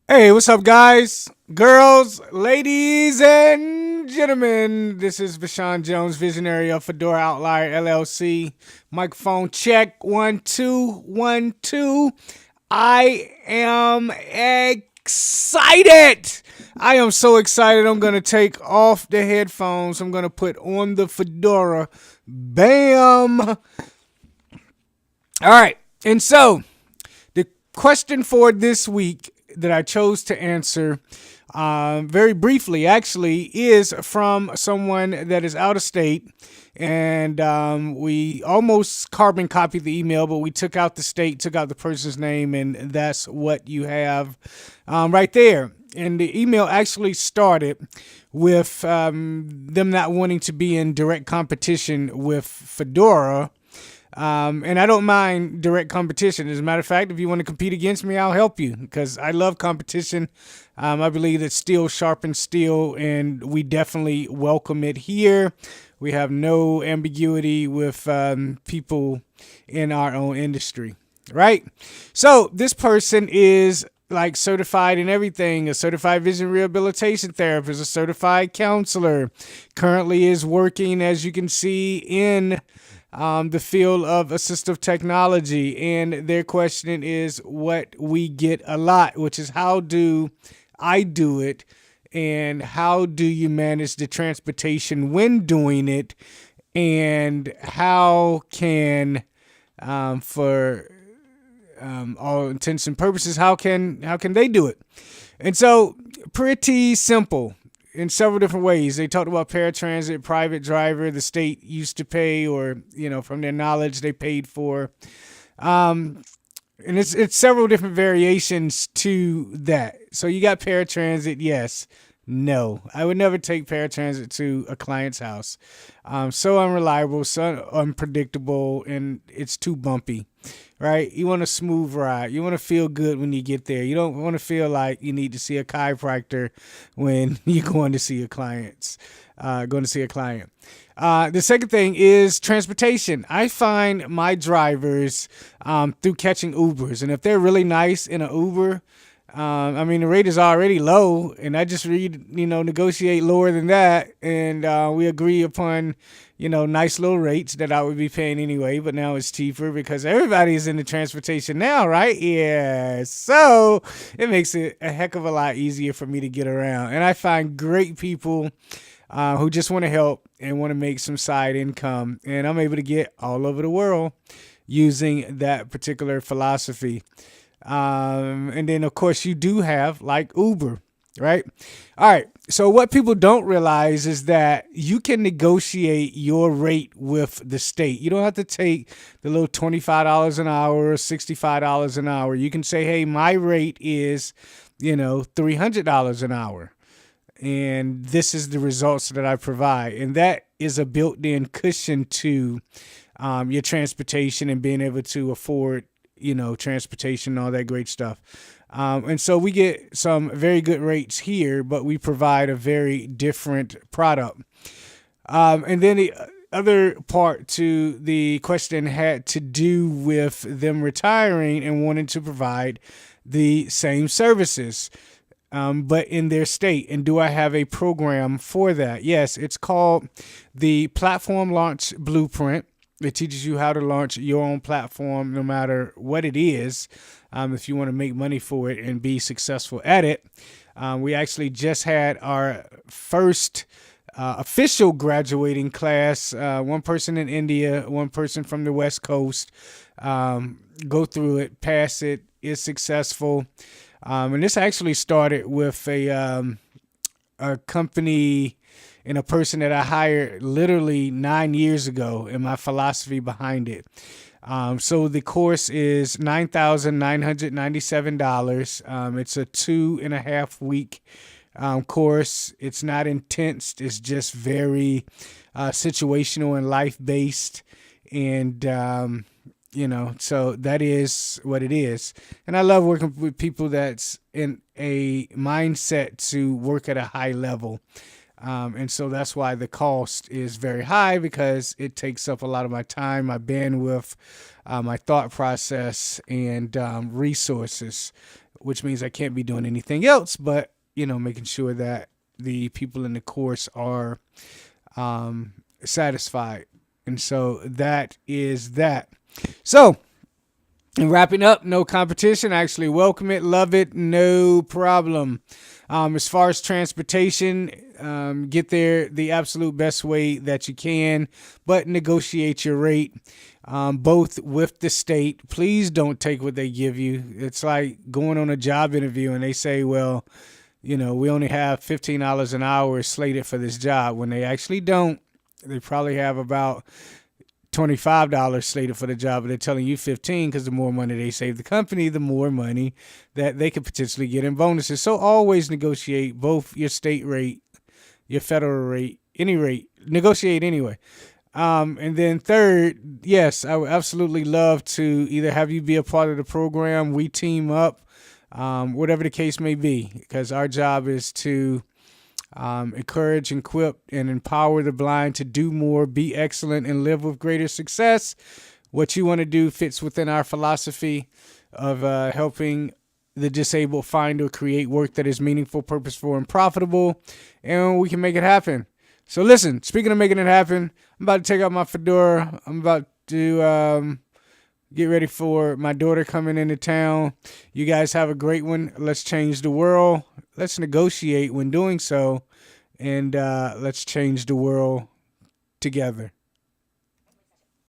Hey, what's up, guys, girls, ladies, and gentlemen? This is Vashaun Jones, visionary of Fedora Outlier LLC. Microphone check 1 2 1 2. I am excited. I am so excited. I'm gonna take off the headphones. I'm gonna put on the fedora. Bam. All right, and so the question for this week that I chose to answer very briefly actually is from someone that is out of state. And we almost carbon copied the email, but we took out the state, took out the person's name, and that's what you have right there. And the email actually started with them not wanting to be in direct competition with Fedora. And I don't mind direct competition. As a matter of fact, if you want to compete against me, I'll help you because I love competition. I believe that steel sharpens steel, and we definitely welcome it here. We have no ambiguity with people in our own industry, right? So this person is like certified in everything, a certified vision rehabilitation therapist, a certified counselor, currently is working, as you can see, in the field of assistive technology. And their question is what we get a lot, which is how do I do it? And how do you manage the transportation when doing it? And how can, for all intents and purposes, how can they do it? And so, pretty simple in several different ways. They talked about paratransit, private driver, the state used to pay, or from their knowledge they paid for. And it's several different variations to that. So you got paratransit, yes. No, I would never take paratransit to a client's house. So unreliable, so unpredictable, and it's too bumpy, right? You want a smooth ride. You want to feel good when you get there. You don't want to feel like you need to see a chiropractor when you're going to see a client. The second thing is transportation. I find my drivers through catching Ubers, and if they're really nice in an Uber, the rate is already low, and I just negotiate lower than that, and we agree upon, nice low rates that I would be paying anyway, but now it's cheaper because everybody's into transportation now, right? Yeah. So it makes it a heck of a lot easier for me to get around, and I find great people who just want to help and want to make some side income, and I'm able to get all over the world using that particular philosophy. And then, of course, you do have like Uber, right? All right. So what people don't realize is that you can negotiate your rate with the state. You don't have to take the little $25 an hour or $65 an hour. You can say, hey, my rate is, $300 an hour. And this is the results that I provide. And that is a built-in cushion to your transportation and being able to afford transportation, all that great stuff. And so we get some very good rates here, but we provide a very different product. And then the other part to the question had to do with them retiring and wanting to provide the same services, but in their state. And do I have a program for that? Yes, it's called the Platform Launch Blueprint. It teaches you how to launch your own platform no matter what it is, if you want to make money for it and be successful at it. We actually just had our first official graduating class. One person in India, one person from the West Coast, go through it, pass it, is successful. And this actually started with a company and a person that I hired literally 9 years ago, and my philosophy behind it. So the course is $9,997. It's a 2.5 week course. It's not intense. It's just very situational and life based. And, so that is what it is. And I love working with people that's in a mindset to work at a high level. And so that's why the cost is very high, because it takes up a lot of my time, my bandwidth, my thought process, and resources, which means I can't be doing anything else but, making sure that the people in the course are satisfied. And so that is that. So, and wrapping up, no competition. I actually welcome it, love it, no problem. As far as transportation, get there the absolute best way that you can, but negotiate your rate, both with the state. Please don't take what they give you. It's like going on a job interview and they say, well, we only have $15 an hour slated for this job, when they actually don't. They probably have about $25 slated for the job, but they're telling you 15, because the more money they save the company, the more money that they could potentially get in bonuses. So always negotiate both your state rate, your federal rate, any rate. Negotiate anyway. And then third, yes, I would absolutely love to either have you be a part of the program. We team up, whatever the case may be, because our job is to encourage, equip, and empower the blind to do more, be excellent, and live with greater success. What you want to do fits within our philosophy of helping the disabled find or create work that is meaningful, purposeful, and profitable, and we can make it happen. So listen, speaking of making it happen, I'm about to take out my fedora. I'm about to get ready for my daughter coming into town. You guys have a great one. Let's change the world. Let's negotiate when doing so. And let's change the world together.